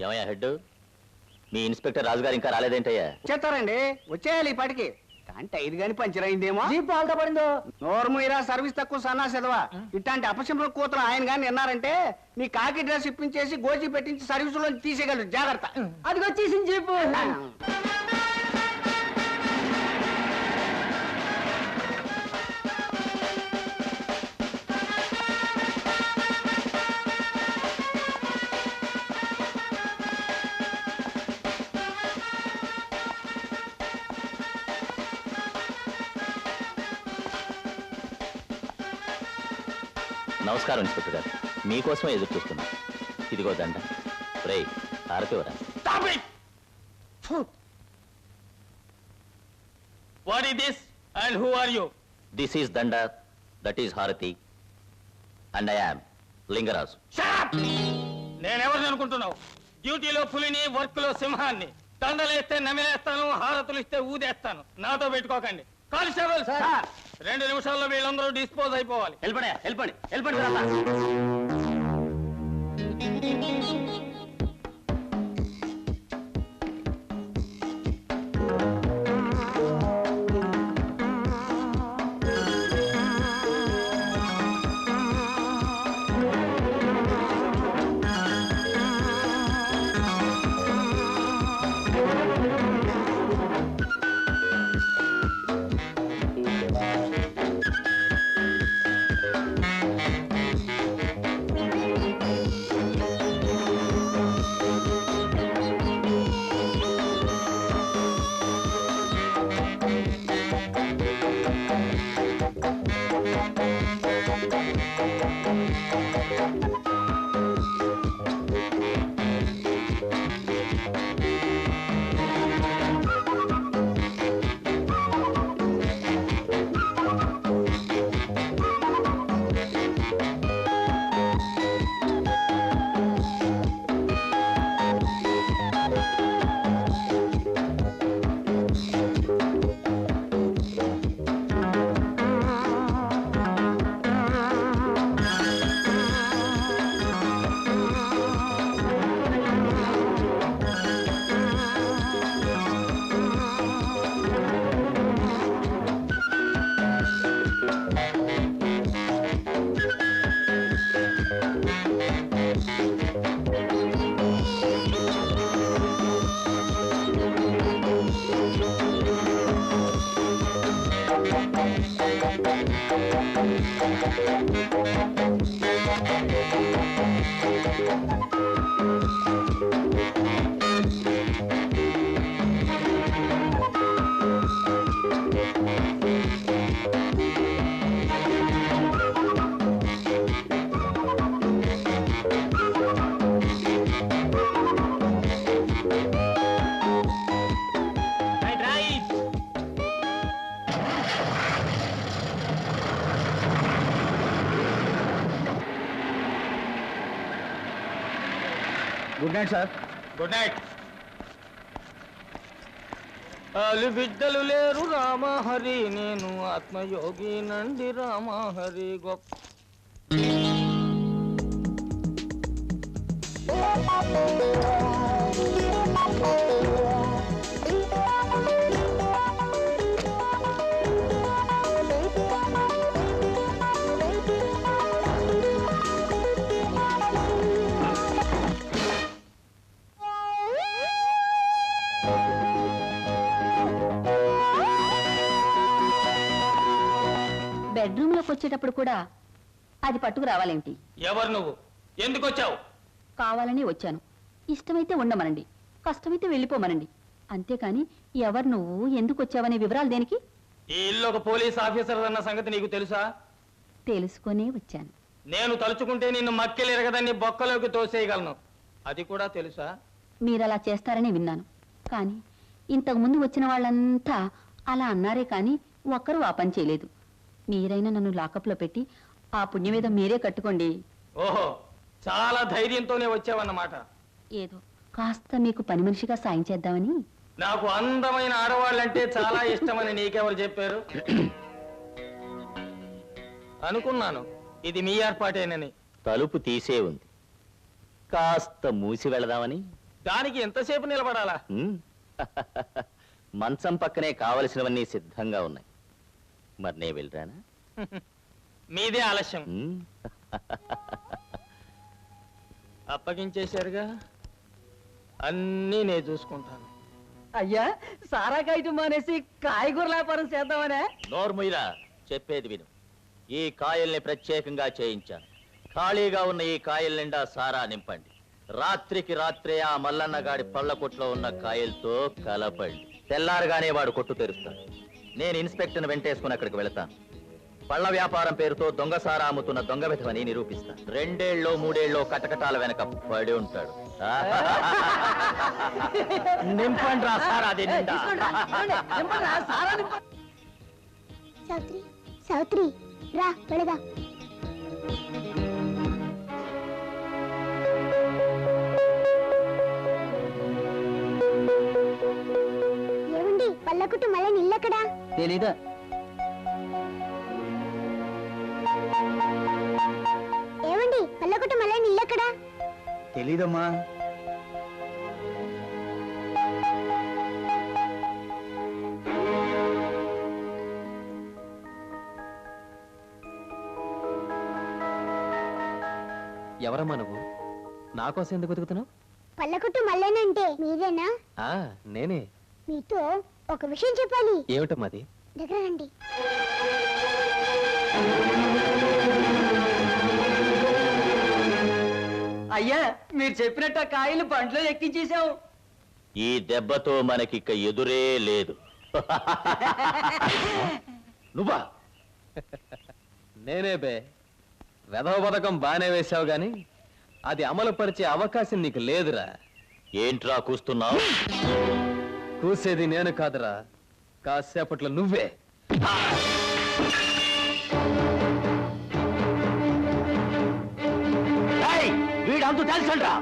ఏమయ్యా హెడ్, మీ ఇన్స్పెక్టర్ రాజుగారు ఇంకా రాలేదేంటయ్యా? వచ్చేస్తారండి, వచ్చేయాలి ఈ పాటికి. కానీ టైర్ గాని పంచర్ అయిందేమో. జీప్ ఆల్టో పడిందో. నోరు మీరా, సర్వీస్ తక్కువ సన్నాసెదవా. ఇట్లాంటి అపశంలో కూతురు ఆయన గాని విన్నారంటే నీ కాకి డ్రెస్ ఇప్పించేసి గోజీ పెట్టించి సర్వీస్ లో తీసేయగలరు. జాగ్రత్త. అది వచ్చేసింది జీపు. నమస్కారం ఇన్స్పెక్టర్ గారు, మీకోసమే ఎదురు చూస్తున్నా. ఇదిగో దండ. రేయ్, హారతి వరా. What is this and who are you? This is Danda, that is Harati, and I am Lingaraju. నేనెవరిని అనుకుంటున్నావు? డ్యూటీలో పులిని, వర్క్ లో సింహాన్ని. దండలేస్తే నమిలేస్తాను, హారతులు ఇస్తే ఊదేస్తాను. నాతో పెట్టుకోకండి. కానిస్టేబుల్ 2 నిమిషాల్లో వీళ్ళందరూ డిస్పోజ్ అయిపోవాలి. వెళ్ళిపండి. Good night sir. Good night. బిడ్డలు లేరు రామహరి, నేను ఆత్మయోగి నండి రామహరి. గొప్ప బెడ్రూమ్ లోకి వచ్చేటప్పుడు కూడా అది పట్టుకు రావాలేంటి? ఎవరు నువ్వు? ఎందుకు వచ్చావు? కావాలని వచ్చాను. ఇష్టమైతే ఉండమనండి, కష్టమైతే వెళ్ళిపోమనండి. అంతేకాని ఎవరు నువ్వు, ఎందుకు వచ్చావనే వివరాలు దేనికి? ఈ ఇల్లు ఒక పోలీస్ ఆఫీసర్ అన్న సంగతి నీకు తెలుసా? తెలుసుకునే వచ్చాను. నేను తలుచుకుంటే నిన్ను మక్కెలు ఎరగదని బొక్కలోకి తోసేయగలను. అది కూడా తెలుసా? మీరలా చేస్తారని విన్నాను. కానీ ఇంతకు ముందు వచ్చిన వాళ్ళంతా అలా అన్నారే కానీ ఒక్కరూ ఆ పని చేయలేదు. మీరైనా నన్ను లాకప్లో పెట్టి ఆ పుణ్యమేదో మీరే కట్టుకోండి. ఓహో, చాలా ధైర్యంతోనే వచ్చావన్నమాట. ఏదో కాస్త మీకు పని మనిషిగా సాయం చేద్దామని. నాకు అందమైన ఆడవాళ్ళంటే చాలా ఇష్టమని నీకెవరు చెప్పారు? అనుకున్నాను ఇది మీ ఏర్పాటేనని. తలుపు తీసే ఉంది, కాస్త మూసి వెళదామని. దానికి ఎంతసేపు నిలబడాలా? మంచం పక్కనే కావలసినవన్నీ సిద్ధంగా ఉన్నాయి. మరి నే వెళ్ళరానా? మీదే ఆలస్యం. ఉమ్. అప్పగించేశారుగా, అన్నీ నేను చూసుకుంటాను. అయ్యా సారా కాయటం మానేసి కాయగూరల వ్యాపారం చేద్దామనే. నోర్ముయిరా, చెప్పేది విను. ఈ కాయల్ని ప్రత్యేకంగా చేయించాను. ఖాళీగా ఉన్న ఈ కాయల నిండా సారా నింపండి. రాత్రికి రాత్రే ఆ మల్లన్నగాడి పళ్ళ కొట్లో ఉన్న కాయలతో కలపండి. తెల్లారుగానే వాడు కొట్టు తెరుస్తాడు. నేను ఇన్స్పెక్టర్ని వెంటేసుకుని అక్కడికి వెళతాను. పళ్ళ వ్యాపారం పేరుతో దొంగ సారా అమ్ముతున్న దొంగ విధవని నిరూపిస్తాను. 2 ఏళ్ళో 3 ఏళ్ళో కటకటాల వెనక పడి ఉంటాడు. నింపండి రా సారా నిండా. సావిత్రి, సావిత్రి, రా వెళదా. ఏమండి, పల్లకుట్టు మళ్ళీ నిల్లెక్కడా? తెలీదా? ఏమండి, పల్లకుట్టు మళ్ళీ నిల్లెక్కడా? తెలీదమ్మా. ఎవరమ్మా నువ్వు? నా కోసం ఎందుకు వెతుకుతున్నావు? పల్లకుట్టు మళ్ళేనంటే మీరేనా? నేనే. మీతో ఒక విషయం చెప్పాలి. ఏమిటమ్మా అది? దగ్గర రండి. అయ్యా మీరు చెప్పినట్టు ఆ కాయలు బండ్లో ఎక్కించేసాం. ఈ దెబ్బతో మనకిక ఎదురే లేదు. నువ్వా? నేనే బే. వెధవ పథకం బానే వేశావు గాని అది అమలు పరిచే అవకాశం నీకు లేదురా. ఏంట్రా కూస్తున్నావు? కూసేది నేను కాదురా, కాసేపట్లో నువ్వే. వీడంతు తెలుసండ్రా.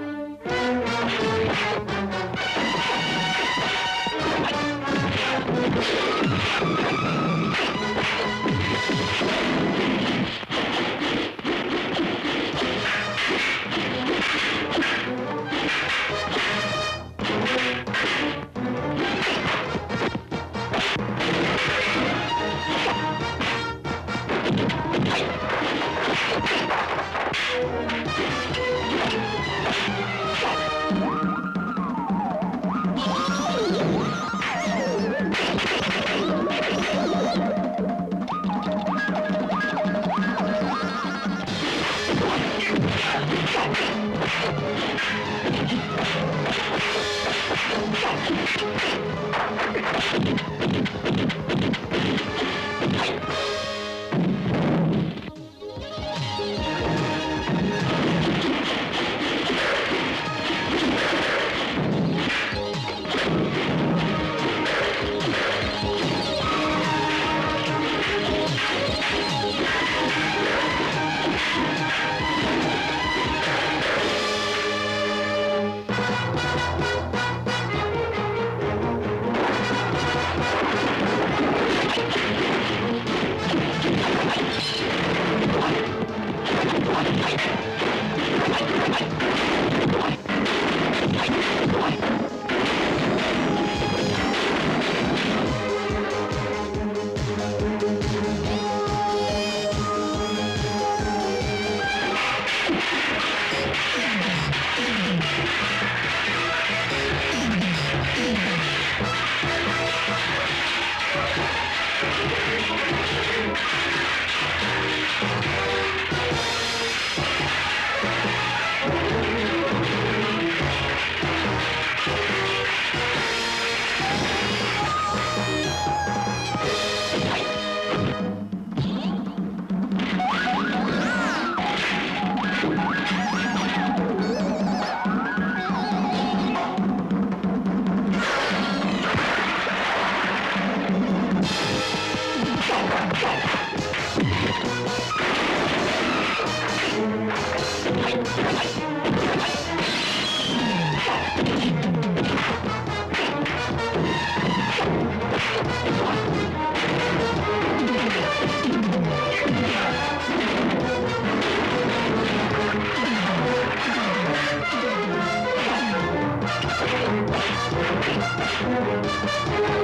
ఆ